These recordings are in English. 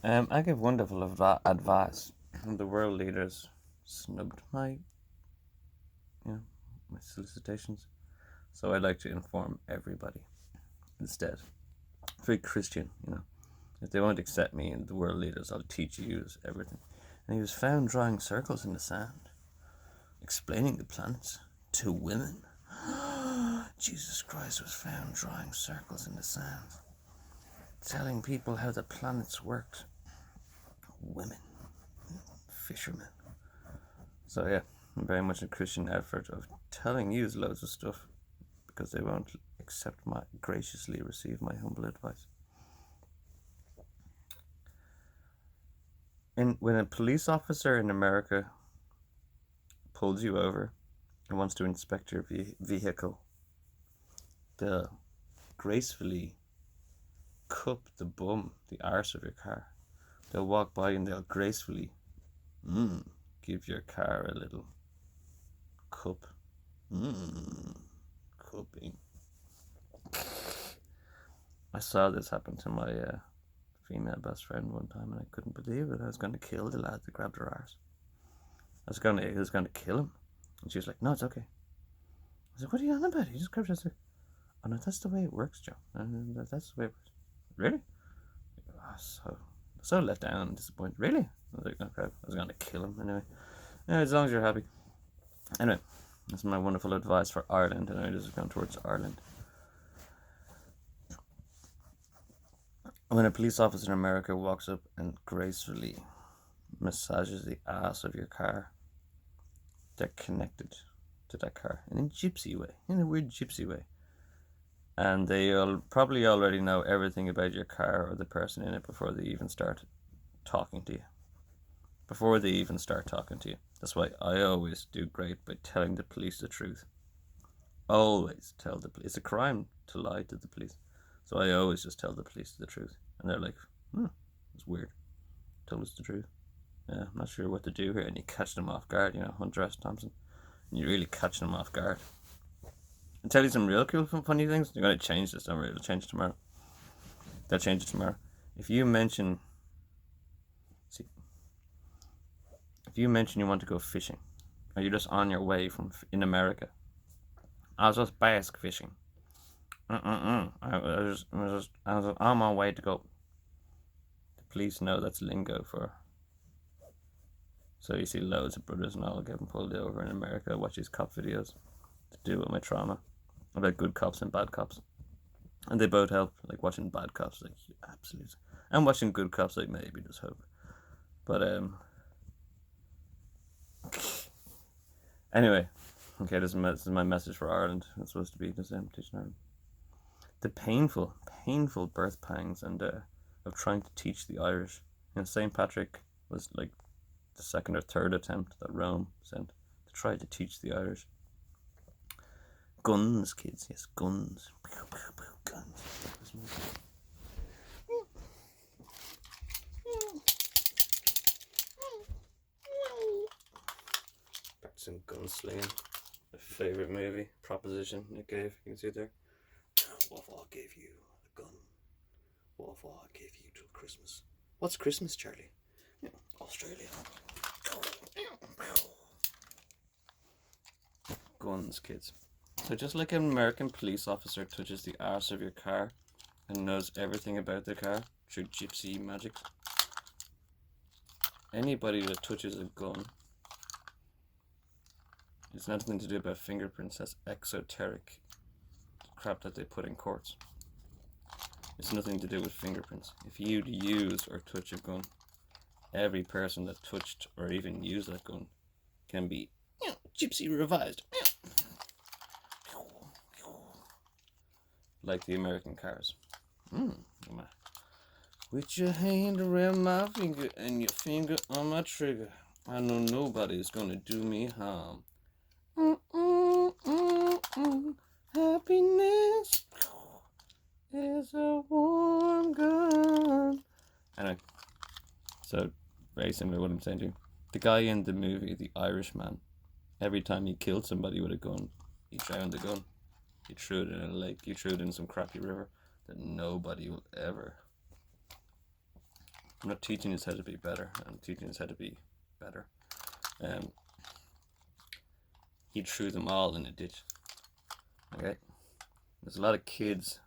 I give wonderful advice. The world leaders snubbed you know, my solicitations, so I'd like to inform everybody instead. Very Christian. If they won't accept me and the world leaders, I'll teach you everything. And he was found drawing circles in the sand, explaining the planets to women. Jesus Christ was found drawing circles in the sand, telling people how the planets worked. Women, fishermen. So yeah, very much a Christian effort of telling you loads of stuff because they won't graciously receive my humble advice. And when a police officer in America pulls you over and wants to inspect your vehicle, they'll gracefully cup the arse of your car. They'll walk by and they'll gracefully give your car a little cup. Cupping. I saw this happen to my female best friend one time, and I couldn't believe it. I was going to kill the lad that grabbed her arse. I was going to kill him, and she was like, "No, it's okay." I was like, "What are you on about? He just grabbed her." "Oh no, that's the way it works, Joe. That's the way it works." "Really?" So let down and disappointed. "Really?" I was like, "Okay." I was going to kill him anyway. Yeah, as long as you're happy. Anyway, that's my wonderful advice for Ireland, and this is going towards Ireland. When a police officer in America walks up and gracefully massages the ass of your car, they're connected to that car in a gypsy way, in a weird gypsy way. And they'll probably already know everything about your car or the person in it before they even start talking to you. That's why I always do great by telling the police the truth. Always tell the police. It's a crime to lie to the police. So I always just tell the police the truth. And they're like, it's weird. Told us the truth. Yeah, I'm not sure what to do here. And you catch them off guard, Hunter S. Thompson. And you really catch them off guard. I'll tell you some real cool, funny things. You're going to change this, don't worry. It'll change tomorrow. They'll change it tomorrow. If you mention you want to go fishing, or you're just on your way in America, I was just bass fishing. I was on my way to go. The police know that's lingo for. So you see loads of brothers and all getting pulled over in America. I watch these cop videos to do with my trauma about good cops and bad cops, and they both help. Like watching bad cops, like absolutely, and watching good cops, like maybe just hope. But anyway, okay, this is my message for Ireland. It's supposed to be this teaching Ireland. The painful birth pangs and of trying to teach the Irish. St. Patrick was like the second or third attempt that Rome sent to try to teach the Irish. Guns, kids, yes, guns. Guns. Some gunslinging. My favourite movie, Proposition, Nick gave. You can see it there. What if I gave you a gun? What if I gave you till Christmas? What's Christmas, Charlie? Australia. Guns, kids. So just like an American police officer touches the arse of your car and knows everything about the car through gypsy magic, anybody that touches a gun, it's nothing to do about fingerprints. That's exoteric crap that they put in courts. It's nothing to do with fingerprints. If you'd use or touch a gun, every person that touched or even used that gun can be gypsy revised. Like the American cars. With your hand around my finger and your finger on my trigger, I know nobody's gonna do me harm. Happiness is a warm gun. Anyway, so very similar to what I'm saying to you. The guy in the movie, The Irishman, every time he killed somebody with a gun, he drowned the gun. He threw it in a lake. He threw it in some crappy river that nobody will ever I'm not teaching us how to be better. I'm teaching us how to be better. He threw them all in a ditch. Okay? There's a lot of kids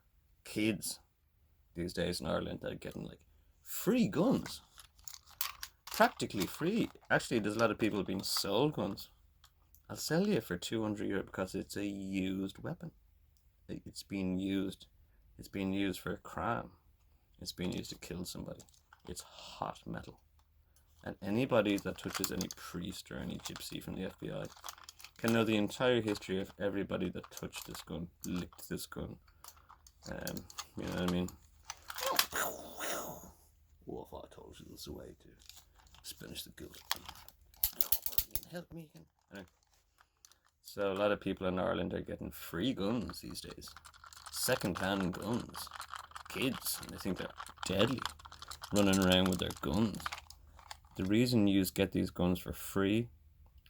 these days in Ireland that are getting like free guns. Practically free. Actually, there's a lot of people being sold guns. I'll sell you for €200 because it's a used weapon. It's being used. It's being used for a crime. It's being used to kill somebody. It's hot metal. And anybody that touches any priest or any gypsy from the FBI can know the entire history of everybody that touched this gun, licked this gun. You know what I mean? Wolf, I told you this is the way to finish the good. Help me again. Anyway. So a lot of people in Ireland are getting free guns these days. Second-hand guns. Kids, and they think they're deadly, running around with their guns. The reason you get these guns for free,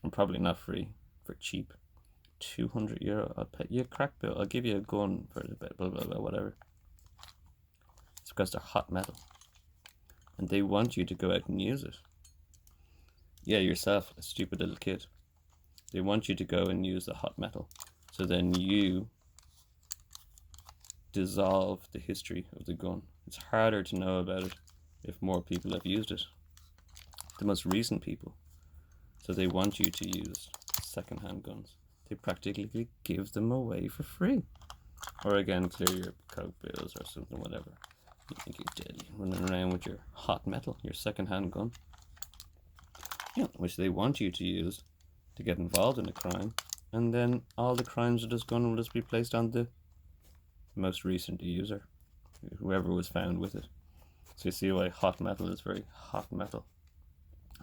and probably not free, for cheap, €200, I'll pay you a crack bill, I'll give you a gun for the blah blah blah whatever. It's because they're hot metal. And they want you to go out and use it. Yeah, yourself, a stupid little kid. They want you to go and use the hot metal. So then you dissolve the history of the gun. It's harder to know about it if more people have used it. The most recent people. So they want you to use second-hand guns. They practically give them away for free. Or again, clear your coke bills or something, whatever. You think you're deadly, running around with your hot metal, your second-hand gun. Yeah, which they want you to use to get involved in a crime, and then all the crimes of this gun will just be placed on the most recent user, whoever was found with it. So you see why hot metal is very hot metal,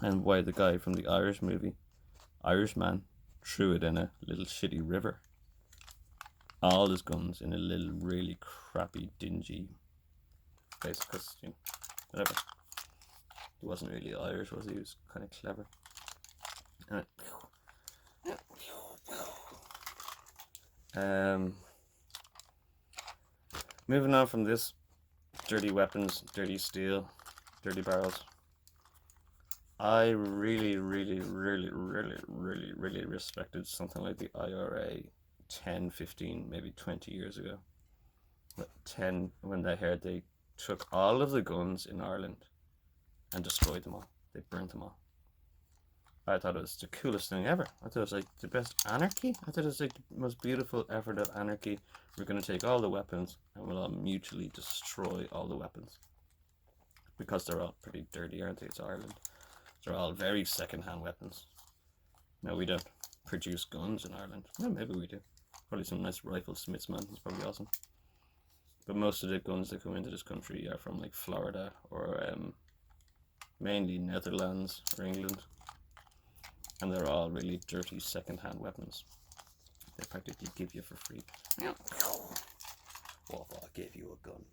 and why the guy from the Irish movie, Irishman, threw it in a little shitty river. All his guns in a little really crappy, dingy place, because, you know, whatever. He wasn't really Irish, was he? He was kind of clever. Moving on from this, dirty weapons, dirty steel, dirty barrels. I really respected something like the IRA 10, 15, maybe 20 years ago. 10, when they heard they took all of the guns in Ireland and destroyed them all. They burnt them all. I thought it was the coolest thing ever. I thought it was like the best anarchy. I thought it was like the most beautiful effort of anarchy. We're going to take all the weapons and we'll all mutually destroy all the weapons. Because they're all pretty dirty, aren't they? It's Ireland. They're all very second-hand weapons. No, we don't produce guns in Ireland. Well, maybe we do. Probably some nice riflesmiths, man. It's probably awesome. But most of the guns that come into this country are from like Florida or mainly Netherlands or England. And they're all really dirty second-hand weapons. They practically give you for free. What if I gave you a gun?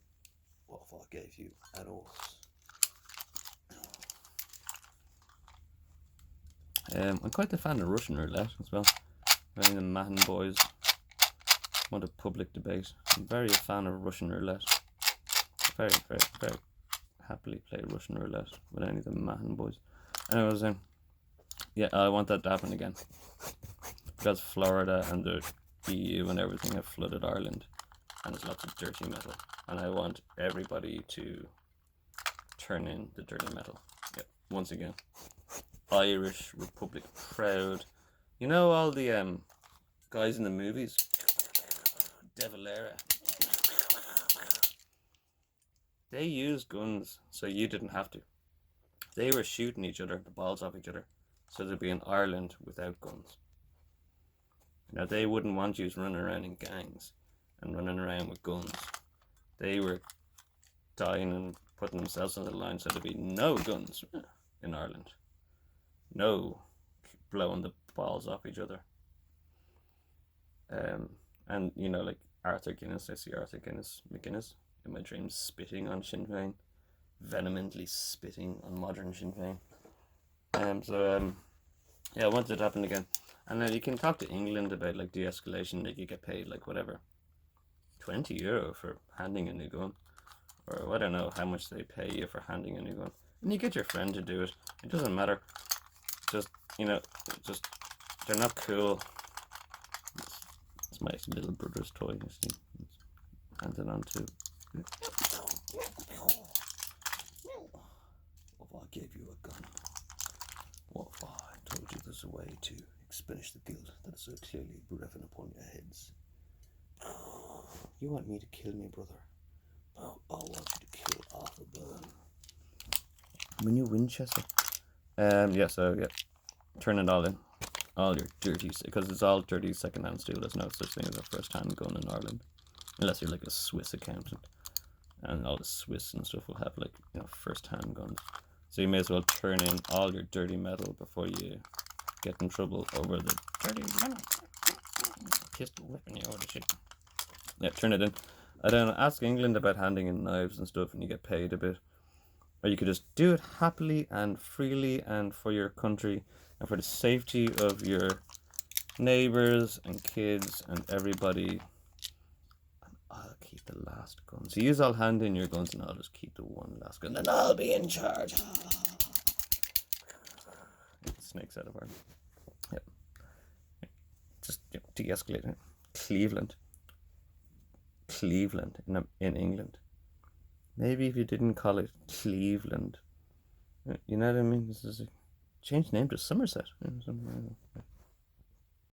What if I gave you an horse? I'm quite a fan of Russian roulette as well. I think the Mahan boys want a public debate. I'm very a fan of Russian roulette. Very happily play Russian roulette with any of the Mahan boys. And I was saying, yeah, I want that to happen again. Because Florida and the EU and everything have flooded Ireland. And there's lots of dirty metal. And I want everybody to turn in the dirty metal. Yeah, once again. Irish Republic proud. You know all the guys in the movies? De Valera. They used guns so you didn't have to. They were shooting each other, the balls off each other, so there'd be an Ireland without guns. Now they wouldn't want you running around in gangs and running around with guns. They were dying and putting themselves on the line so there'd be no guns in Ireland. No blowing the balls off each other. And you know, like Arthur Guinness, I see Arthur McGuinness in my dreams spitting on Sinn Féin, vehemently spitting on modern Sinn Féin. Yeah, I want it to happen again. And then you can talk to England about like de-escalation, like you get paid like whatever, €20 for handing in a gun, or I don't know how much they pay you for handing in your gun, and you get your friend to do it. It doesn't matter. Just just they're not cool. It's my little brother's toy. You see, hand it on to. What if I gave you a gun? What if I told you there's a way to extinguish the guilt that is so clearly breathing upon your heads? You want me to kill me, brother? Oh, I want you to kill Arthur Byrne. My new Winchester. Yeah, so yeah, turn it all in. All your dirty, because it's all dirty second-hand steel. There's no such thing as a first-hand gun in Ireland, unless you're like a Swiss accountant, and all the Swiss and stuff will have like first-hand guns. So you may as well turn in all your dirty metal before you get in trouble over the dirty metal. Pistol whipping you over the shit. Yeah, turn it in. I don't know. Ask England about handing in knives and stuff, and you get paid a bit. Or you could just do it happily and freely and for your country and for the safety of your neighbors and kids and everybody. And I'll keep the last gun. So you all hand in your guns and I'll just keep the one last gun. And I'll be in charge. Snakes out of Ireland. Yep. Just de-escalate it. Cleveland in England. Maybe if you didn't call it Cleveland, you know what I mean? This is a change name to Somerset.